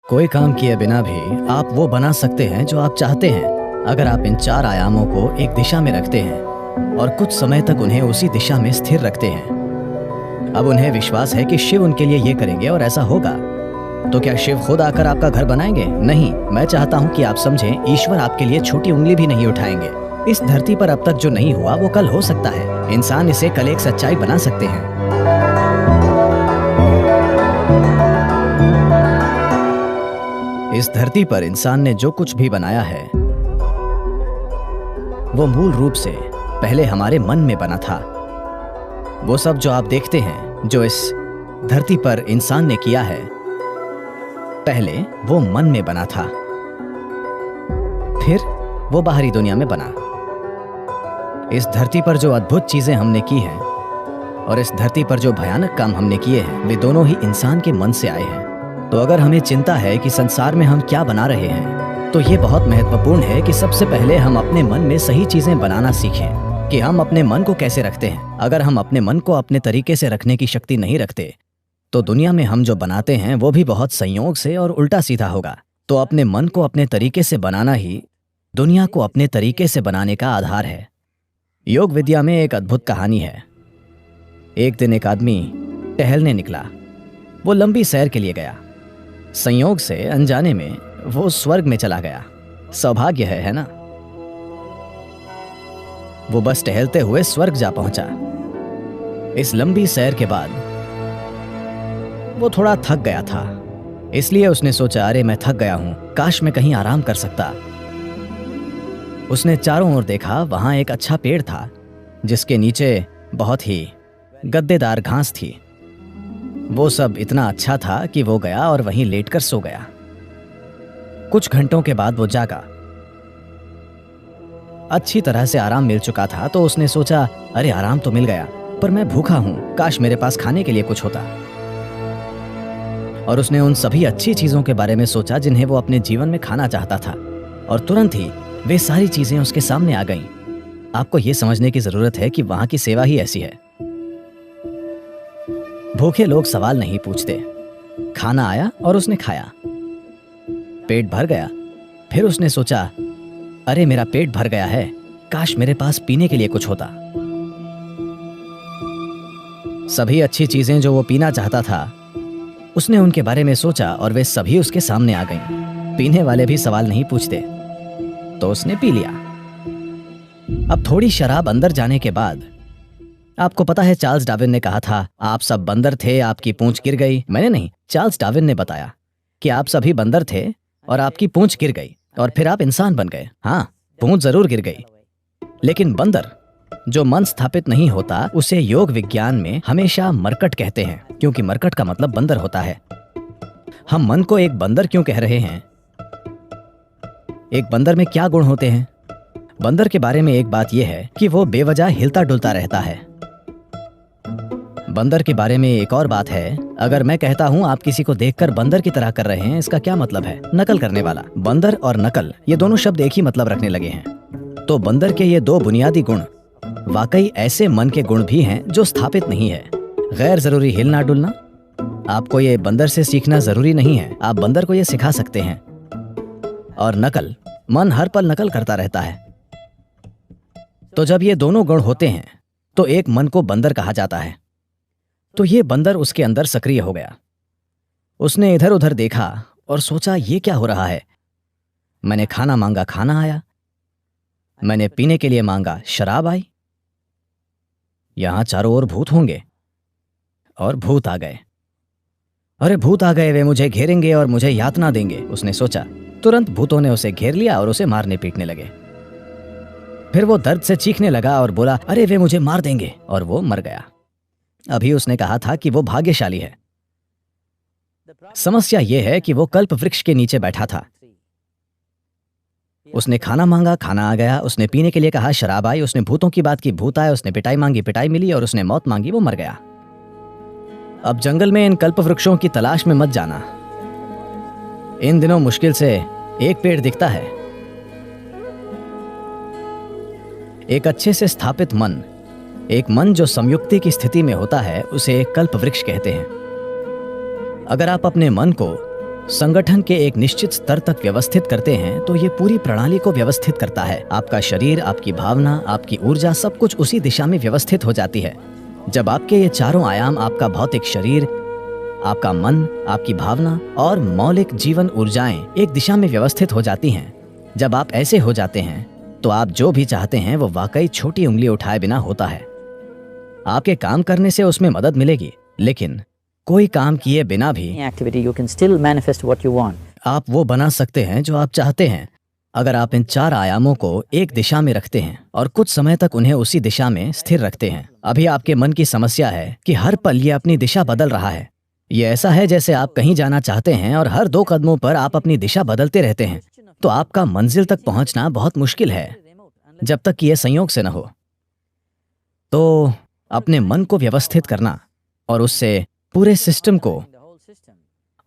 कोई काम किए बिना भी आप वो बना सकते हैं जो आप चाहते हैं, अगर आप इन 4 आयामों को एक दिशा में रखते हैं और कुछ समय तक उन्हें उसी दिशा में स्थिर रखते हैं। अब उन्हें विश्वास है कि शिव उनके लिए ये करेंगे और ऐसा होगा। तो क्या शिव खुद आकर आपका घर बनाएंगे? नहीं। मैं चाहता हूँ कि आप समझें, ईश्वर आपके लिए छोटी उंगली भी नहीं उठाएंगे। इस धरती पर अब तक जो नहीं हुआ वो कल हो सकता है। इंसान इसे कल एक सच्चाई बना सकते हैं। इस धरती पर इंसान ने जो कुछ भी बनाया है वो मूल रूप से पहले हमारे मन में बना था। वो सब जो आप देखते हैं जो इस धरती पर इंसान ने किया है, पहले वो मन में बना था, फिर वो बाहरी दुनिया में बना। इस धरती पर जो अद्भुत चीजें हमने की हैं और इस धरती पर जो भयानक काम हमने किए हैं, वे दोनों ही इंसान के मन से आए हैं। तो अगर हमें चिंता है कि संसार में हम क्या बना रहे हैं, तो ये बहुत महत्वपूर्ण है कि सबसे पहले हम अपने मन में सही चीजें बनाना सीखें कि हम अपने मन को कैसे रखते हैं। अगर हम अपने मन को अपने तरीके से रखने की शक्ति नहीं रखते, तो दुनिया में हम जो बनाते हैं वो भी बहुत संयोग से और उल्टा सीधा होगा। तो अपने मन को अपने तरीके से बनाना ही दुनिया को अपने तरीके से बनाने का आधार है। योग विद्या में एक अद्भुत कहानी है। एक दिन एक आदमी टहलने निकला। वो लंबी सैर के लिए गया। संयोग से अनजाने में वो स्वर्ग में चला गया। सौभाग्य है ना? वो बस टहलते हुए स्वर्ग जा पहुंचा। इस लंबी सैर के बाद वो थोड़ा थक गया था, इसलिए उसने सोचा, अरे मैं थक गया हूं, काश मैं कहीं आराम कर सकता। उसने चारों ओर देखा। वहां एक अच्छा पेड़ था जिसके नीचे बहुत ही गद्देदार घास थी। वो सब इतना अच्छा था कि वो गया और वहीं लेटकर सो गया। कुछ घंटों के बाद वो जागा। अच्छी तरह से आराम मिल चुका था, तो उसने सोचा, अरे आराम तो मिल गया, पर मैं भूखा हूं, काश मेरे पास खाने के लिए कुछ होता। और उसने उन सभी अच्छी चीजों के बारे में सोचा जिन्हें वो अपने जीवन में खाना चाहता था, और तुरंत ही वे सारी चीजें उसके सामने आ गईं। आपको यह समझने की जरूरत है कि वहां की सेवा ही ऐसी है। भूखे लोग सवाल नहीं पूछते। खाना आया और उसने खाया। पेट भर गया। फिर उसने सोचा, अरे मेरा पेट भर गया है, काश मेरे पास पीने के लिए कुछ होता। सभी अच्छी चीजें जो वो पीना चाहता था, उसने उनके बारे में सोचा और वे सभी उसके सामने आ गईं। पीने वाले भी सवाल नहीं पूछते, तो उसने पी लिया। अब थोड़ी शराब अंदर जाने के बाद, आपको पता है चार्ल्स डार्विन ने कहा था, आप सब बंदर थे, आपकी पूंछ गिर गई। मैंने नहीं, चार्ल्स डार्विन ने बताया कि आप सभी बंदर थे और आपकी पूंछ गिर गई और फिर आप इंसान बन गए। हाँ, पूंछ जरूर गिर गई, लेकिन बंदर जो मन स्थापित नहीं होता, उसे योग विज्ञान में हमेशा मरकट कहते हैं, क्योंकि मरकट का मतलब बंदर होता है। हम मन को एक बंदर क्यों कह रहे हैं? एक बंदर में क्या गुण होते हैं? बंदर के बारे में एक बात यह है कि वो बेवजह हिलता डुलता रहता है। बंदर के बारे में एक और बात है, अगर मैं कहता हूं आप किसी को देखकर बंदर की तरह कर रहे हैं, इसका क्या मतलब है? नकल करने वाला। बंदर और नकल, ये दोनों शब्द एक ही मतलब रखने लगे हैं। तो बंदर के ये 2 बुनियादी गुण वाकई ऐसे मन के गुण भी हैं जो स्थापित नहीं है। गैर जरूरी हिलना डुलना, आपको ये बंदर से सीखना जरूरी नहीं है, आप बंदर को ये सिखा सकते हैं। और नकल, मन हर पल नकल करता रहता है। तो जब ये दोनों गुण होते हैं तो एक मन को बंदर कहा जाता है। तो ये बंदर उसके अंदर सक्रिय हो गया। उसने इधर उधर देखा और सोचा, ये क्या हो रहा है? मैंने खाना मांगा, खाना आया। मैंने पीने के लिए मांगा, शराब आई। यहां चारों ओर भूत होंगे, और भूत आ गए। अरे भूत आ गए, वे मुझे घेरेंगे और मुझे यातना देंगे, उसने सोचा। तुरंत भूतों ने उसे घेर लिया और उसे मारने पीटने लगे। फिर वो दर्द से चीखने लगा और बोला, अरे वे मुझे मार देंगे, और वो मर गया। अभी उसने कहा था कि वो भाग्यशाली है। समस्या यह है कि वो कल्प वृक्ष के नीचे बैठा था। उसने खाना मांगा, खाना आ गया। उसने पीने के लिए कहा, शराब आई। उसने भूतों की बात की, भूत आए। उसने पिटाई मांगी, पिटाई मिली। और उसने मौत मांगी, वो मर गया। अब जंगल में इन कल्प वृक्षों की तलाश में मत जाना। इन दिनों मुश्किल से एक पेड़ दिखता है। एक अच्छे से स्थापित मन, एक मन जो संयुक्ति की स्थिति में होता है, उसे एक कल्प वृक्ष कहते हैं। अगर आप अपने मन को संगठन के एक निश्चित स्तर तक व्यवस्थित करते हैं तो ये पूरी प्रणाली को व्यवस्थित करता है। आपका शरीर, आपकी भावना, आपकी ऊर्जा, सब कुछ उसी दिशा में व्यवस्थित हो जाती है। जब आपके ये चारों आयाम, आपका भौतिक शरीर, आपका मन, आपकी भावना और मौलिक जीवन ऊर्जाएं एक दिशा में व्यवस्थित हो जाती हैं, जब आप ऐसे हो जाते हैं तो आप जो भी चाहते हैं वो वाकई छोटी उंगली उठाए बिना होता है। आपके काम करने से उसमें मदद मिलेगी, लेकिन कोई काम किए बिना भी activity, you can still manifest what you want. आप वो बना सकते हैं जो आप चाहते हैं, अगर आप इन चार आयामों को एक दिशा में रखते हैं और कुछ समय तक उन्हें उसी दिशा में स्थिर रखते हैं। अभी आपके मन की समस्या है कि हर पल ये अपनी दिशा बदल रहा है। ये ऐसा है जैसे आप कहीं जाना चाहते हैं और हर 2 कदमों पर आप अपनी दिशा बदलते रहते हैं, तो आपका मंजिल तक पहुंचना बहुत मुश्किल है जब तक कि यह संयोग से न हो। तो अपने मन को व्यवस्थित करना और उससे पूरे सिस्टम को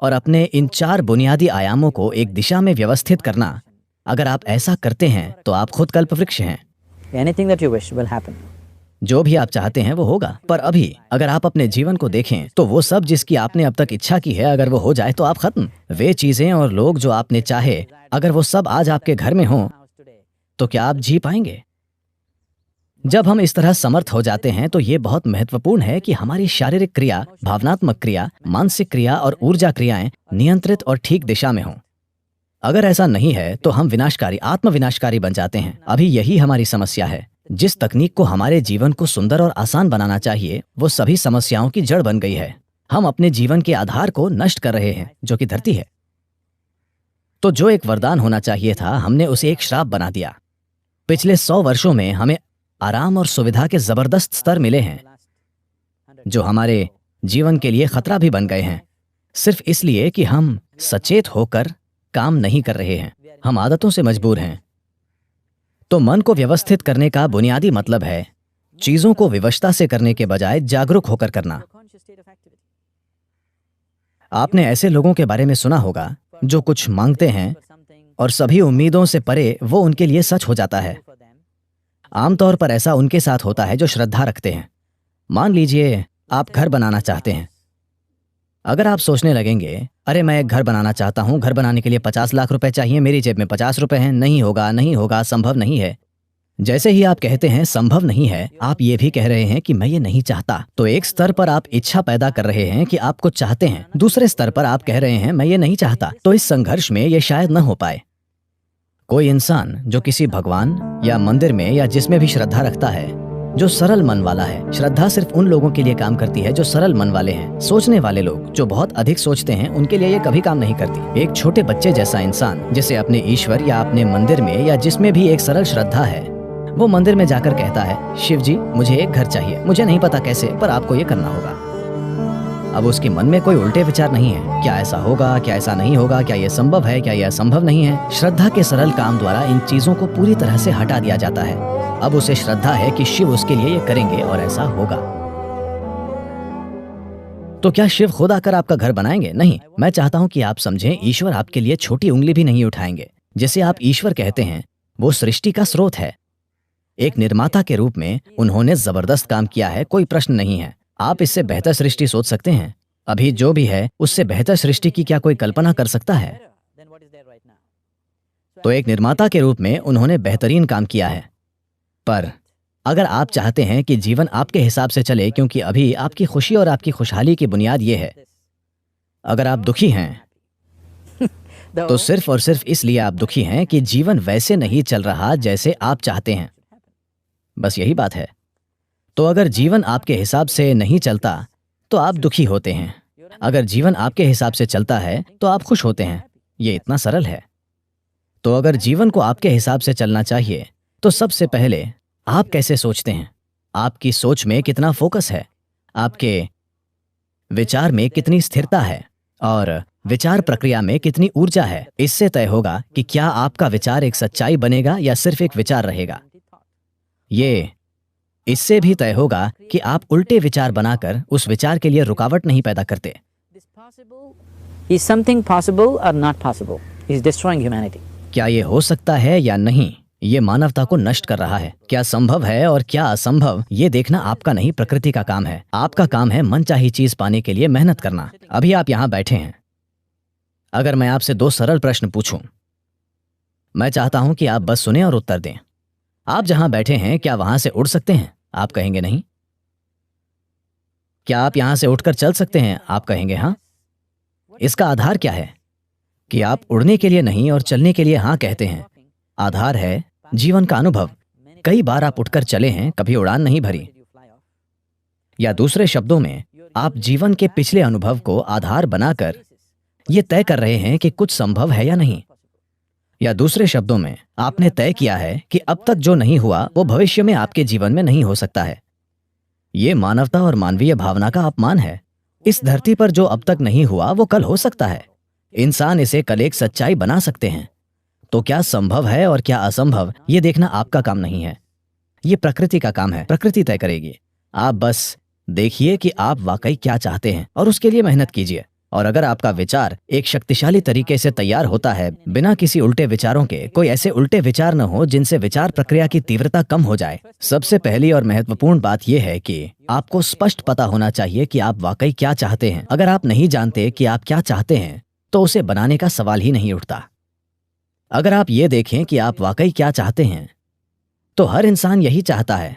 और अपने इन 4 बुनियादी आयामों को एक दिशा में व्यवस्थित करना, अगर आप ऐसा करते हैं तो आप खुद कल्पवृक्ष हैं। Anything that you wish will happen. जो भी आप चाहते हैं वो होगा। पर अभी अगर आप अपने जीवन को देखें तो वो सब जिसकी आपने अब तक इच्छा की है, अगर वो हो जाए तो आप खत्म। वे चीजें और लोग जो आपने चाहे, अगर वो सब आज आपके घर में हों तो क्या आप जी पाएंगे? जब हम इस तरह समर्थ हो जाते हैं तो ये बहुत महत्वपूर्ण है कि हमारी शारीरिक क्रिया, भावनात्मक क्रिया, मानसिक क्रिया और ऊर्जा क्रियाएं नियंत्रित और ठीक दिशा में हों। अगर ऐसा नहीं है तो हम विनाशकारी, आत्मविनाशकारी बन जाते हैं। अभी यही हमारी समस्या है। जिस तकनीक को हमारे जीवन को सुंदर और आसान बनाना चाहिए, वो सभी समस्याओं की जड़ बन गई है। हम अपने जीवन के आधार को नष्ट कर रहे हैं, जो कि धरती है। तो जो एक वरदान होना चाहिए था, हमने उसे एक श्राप बना दिया। पिछले 100 वर्षों में हमें आराम और सुविधा के जबरदस्त स्तर मिले हैं, जो हमारे जीवन के लिए खतरा भी बन गए हैं, सिर्फ इसलिए कि हम सचेत होकर काम नहीं कर रहे हैं। हम आदतों से मजबूर हैं। तो मन को व्यवस्थित करने का बुनियादी मतलब है चीजों को विवशता से करने के बजाय जागरूक होकर करना। आपने ऐसे लोगों के बारे में सुना होगा जो कुछ मांगते हैं और सभी उम्मीदों से परे वो उनके लिए सच हो जाता है। आमतौर पर ऐसा उनके साथ होता है जो श्रद्धा रखते हैं। मान लीजिए आप घर बनाना चाहते हैं। अगर आप सोचने लगेंगे, अरे मैं एक घर बनाना चाहता हूं, घर बनाने के लिए 50 लाख रुपए चाहिए, मेरी जेब में 50 रुपए हैं, नहीं होगा, नहीं होगा, संभव नहीं है। जैसे ही आप कहते हैं संभव नहीं है, आप ये भी कह रहे हैं कि मैं ये नहीं चाहता। तो एक स्तर पर आप इच्छा पैदा कर रहे हैं कि आप कुछ चाहते हैं, दूसरे स्तर पर आप कह रहे हैं मैं ये नहीं चाहता। तो इस संघर्ष में ये शायद न हो पाए। कोई इंसान जो किसी भगवान या मंदिर में या जिसमें भी श्रद्धा रखता है, जो सरल मन वाला है, श्रद्धा सिर्फ उन लोगों के लिए काम करती है जो सरल मन वाले हैं। सोचने वाले लोग जो बहुत अधिक सोचते हैं, उनके लिए ये कभी काम नहीं करती। एक छोटे बच्चे जैसा इंसान जिसे अपने ईश्वर या अपने मंदिर में या जिसमें भी एक सरल श्रद्धा है, वो मंदिर में जाकर कहता है, शिव जी मुझे एक घर चाहिए, मुझे नहीं पता कैसे, पर आपको ये करना होगा। अब उसके मन में कोई उल्टे विचार नहीं है, क्या ऐसा होगा, क्या ऐसा नहीं होगा, क्या यह संभव है, क्या यह असंभव नहीं है। श्रद्धा के सरल काम द्वारा इन चीजों को पूरी तरह से हटा दिया जाता है। अब उसे श्रद्धा है कि शिव उसके लिए ये करेंगे और ऐसा होगा। तो क्या शिव खुद आकर आपका घर बनाएंगे? नहीं। मैं चाहता हूं कि आप समझें, ईश्वर आपके लिए छोटी उंगली भी नहीं उठाएंगे। जिसे आप ईश्वर कहते हैं वो सृष्टि का स्रोत है। एक निर्माता के रूप में उन्होंने जबरदस्त काम किया है, कोई प्रश्न नहीं है। आप इससे बेहतर सृष्टि सोच सकते हैं? अभी जो भी है उससे बेहतर सृष्टि की क्या कोई कल्पना कर सकता है? तो एक निर्माता के रूप में उन्होंने बेहतरीन काम किया है। पर अगर आप चाहते हैं कि जीवन आपके हिसाब से चले, क्योंकि अभी आपकी खुशी और आपकी खुशहाली की बुनियाद ये है, अगर आप दुखी हैं तो सिर्फ और सिर्फ इसलिए आप दुखी हैं कि जीवन वैसे नहीं चल रहा जैसे आप चाहते हैं। बस यही बात है। तो अगर जीवन आपके हिसाब से नहीं चलता तो आप दुखी होते हैं, अगर जीवन आपके हिसाब से चलता है तो आप खुश होते हैं। ये इतना सरल है। तो अगर जीवन को आपके हिसाब से चलना चाहिए तो सबसे पहले आप कैसे सोचते हैं, आपकी सोच में कितना फोकस है, आपके विचार में कितनी स्थिरता है और विचार प्रक्रिया में कितनी ऊर्जा है, इससे तय होगा कि क्या आपका विचार एक सच्चाई बनेगा या सिर्फ एक विचार रहेगा। ये इससे भी तय होगा कि आप उल्टे विचार बनाकर उस विचार के लिए रुकावट नहीं पैदा करते। Is something possible or not possible? Is destroying humanity. क्या ये हो सकता है या नहीं, ये मानवता को नष्ट कर रहा है। क्या संभव है और क्या असंभव, ये देखना आपका नहीं, प्रकृति का काम है। आपका काम है मनचाही चीज पाने के लिए मेहनत करना। अभी आप यहाँ बैठे हैं, अगर मैं आपसे 2 सरल प्रश्न पूछूं, मैं चाहता हूं कि आप बस सुने और उत्तर दें। आप जहां बैठे हैं क्या वहां से उड़ सकते हैं? आप कहेंगे नहीं। क्या आप यहां से उठकर चल सकते हैं? आप कहेंगे हाँ। इसका आधार क्या है कि आप उड़ने के लिए नहीं और चलने के लिए हाँ कहते हैं? आधार है जीवन का अनुभव। कई बार आप उठकर चले हैं, कभी उड़ान नहीं भरी। या दूसरे शब्दों में, आप जीवन के पिछले अनुभव को आधार बनाकर ये तय कर रहे हैं कि कुछ संभव है या नहीं। या दूसरे शब्दों में, आपने तय किया है कि अब तक जो नहीं हुआ वो भविष्य में आपके जीवन में नहीं हो सकता है। ये मानवता और मानवीय भावना का अपमान है। इस धरती पर जो अब तक नहीं हुआ वो कल हो सकता है। इंसान इसे कल एक सच्चाई बना सकते हैं। तो क्या संभव है और क्या असंभव, ये देखना आपका काम नहीं है, ये प्रकृति का काम है। प्रकृति तय करेगी। आप बस देखिए कि आप वाकई क्या चाहते हैं और उसके लिए मेहनत कीजिए। और अगर आपका विचार एक शक्तिशाली तरीके से तैयार होता है, बिना किसी उल्टे विचारों के, कोई ऐसे उल्टे विचार न हो जिनसे विचार प्रक्रिया की तीव्रता कम हो जाए। सबसे पहली और महत्वपूर्ण बात यह है कि आपको स्पष्ट पता होना चाहिए कि आप वाकई क्या चाहते हैं। अगर आप नहीं जानते कि आप क्या चाहते हैं तो उसे बनाने का सवाल ही नहीं उठता। अगर आप ये देखें कि आप वाकई क्या चाहते हैं, तो हर इंसान यही चाहता है।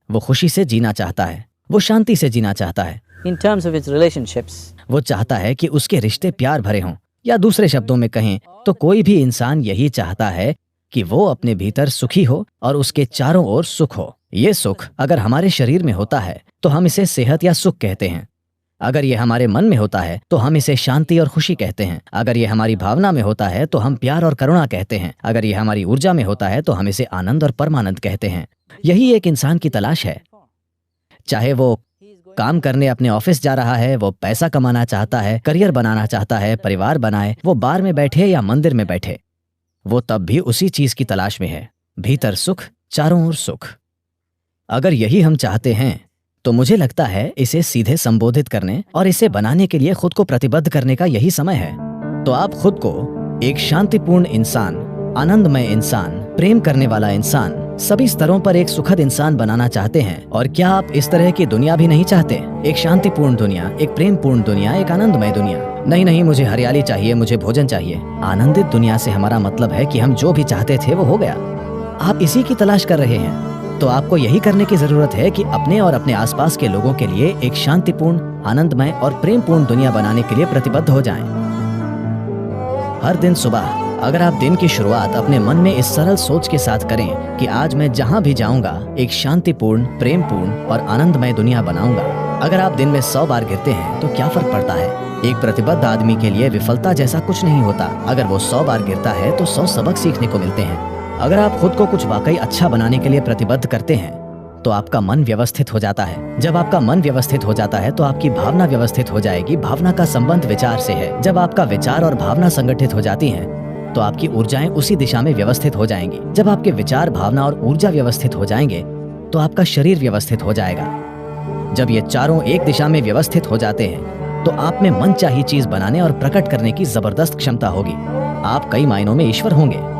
वो खुशी से जीना चाहता है, वो शांति से जीना चाहता है। In terms of its relationships, वो चाहता है कि उसके रिश्ते प्यार भरे हों। या दूसरे शब्दों में कहें तो कोई भी इंसान यही चाहता है कि वो अपने भीतर सुखी हो और उसके चारों ओर सुख हो। ये सुख अगर हमारे शरीर में होता है तो हम इसे सेहत या सुख कहते हैं। अगर ये हमारे मन में होता है तो हम इसे शांति और खुशी कहते हैं। अगर ये हमारी भावना में होता है तो हम प्यार और करुणा कहते हैं। अगर ये हमारी ऊर्जा में होता है तो हम इसे आनंद और परमानंद कहते हैं। यही एक इंसान की तलाश है। चाहे वो काम करने अपने ऑफिस जा रहा है, वो पैसा कमाना चाहता है, करियर बनाना चाहता है, परिवार बनाए, वो बार में बैठे या मंदिर में बैठे, वो तब भी उसी चीज की तलाश में है। भीतर सुख, चारों ओर सुख। अगर यही हम चाहते हैं तो मुझे लगता है इसे सीधे संबोधित करने और इसे बनाने के लिए खुद को प्रतिबद्ध करने का यही समय है। तो आप खुद को एक शांतिपूर्ण इंसान, आनंदमय इंसान, प्रेम करने वाला इंसान, सभी स्तरों पर एक सुखद इंसान बनाना चाहते हैं। और क्या आप इस तरह की दुनिया भी नहीं चाहते? एक शांतिपूर्ण दुनिया, एक प्रेमपूर्ण दुनिया, एक आनंदमय दुनिया। नहीं, मुझे हरियाली चाहिए, मुझे भोजन चाहिए। आनंदित दुनिया से हमारा मतलब है कि हम जो भी चाहते थे वो हो गया। आप इसी की तलाश कर रहे हैं। तो आपको यही करने की जरूरत है कि अपने और अपने आसपास के लोगों के लिए एक शांतिपूर्ण, आनंदमय और प्रेमपूर्ण दुनिया बनाने के लिए प्रतिबद्ध हो जाएं। हर दिन सुबह अगर आप दिन की शुरुआत अपने मन में इस सरल सोच के साथ करें कि आज मैं जहां भी जाऊंगा एक शांतिपूर्ण, प्रेमपूर्ण और आनंदमय दुनिया बनाऊंगा। अगर आप दिन में 100 बार गिरते हैं तो क्या फर्क पड़ता है? एक प्रतिबद्ध आदमी के लिए विफलता जैसा कुछ नहीं होता। अगर वो 100 बार गिरता है तो 100 सबक सीखने को मिलते हैं। अगर आप खुद को कुछ वाकई अच्छा बनाने के लिए प्रतिबद्ध करते हैं तो आपका मन व्यवस्थित हो जाता है। जब आपका मन व्यवस्थित हो जाता है तो आपकी भावना व्यवस्थित हो जाएगी। भावना का संबंध विचार से है। जब आपका विचार और भावना संगठित हो जाती हैं तो आपकी ऊर्जाएं उसी दिशा में व्यवस्थित हो जाएंगी। जब आपके विचार, भावना और ऊर्जा व्यवस्थित हो जाएंगे तो आपका शरीर व्यवस्थित हो जाएगा। जब ये चारों एक दिशा में व्यवस्थित हो जाते हैं तो आप में मनचाही चीज बनाने और प्रकट करने की जबरदस्त क्षमता होगी। आप कई मायनों में ईश्वर होंगे।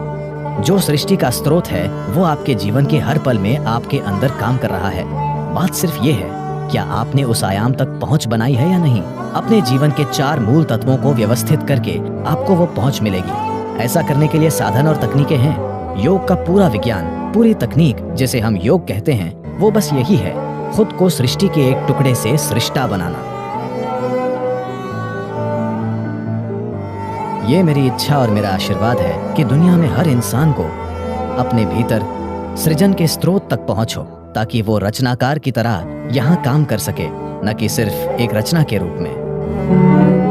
जो सृष्टि का स्रोत है वो आपके जीवन के हर पल में आपके अंदर काम कर रहा है। बात सिर्फ ये है, क्या आपने उस आयाम तक पहुंच बनाई है या नहीं? अपने जीवन के 4 मूल तत्वों को व्यवस्थित करके आपको वो पहुंच मिलेगी। ऐसा करने के लिए साधन और तकनीकें हैं। योग का पूरा विज्ञान, पूरी तकनीक जिसे हम योग कहते हैं, वो बस यही है, खुद को सृष्टि के एक टुकड़े से सृष्टा बनाना। ये मेरी इच्छा और मेरा आशीर्वाद है कि दुनिया में हर इंसान को अपने भीतर सृजन के स्रोत तक पहुंच हो, ताकि वो रचनाकार की तरह यहाँ काम कर सके, न कि सिर्फ एक रचना के रूप में।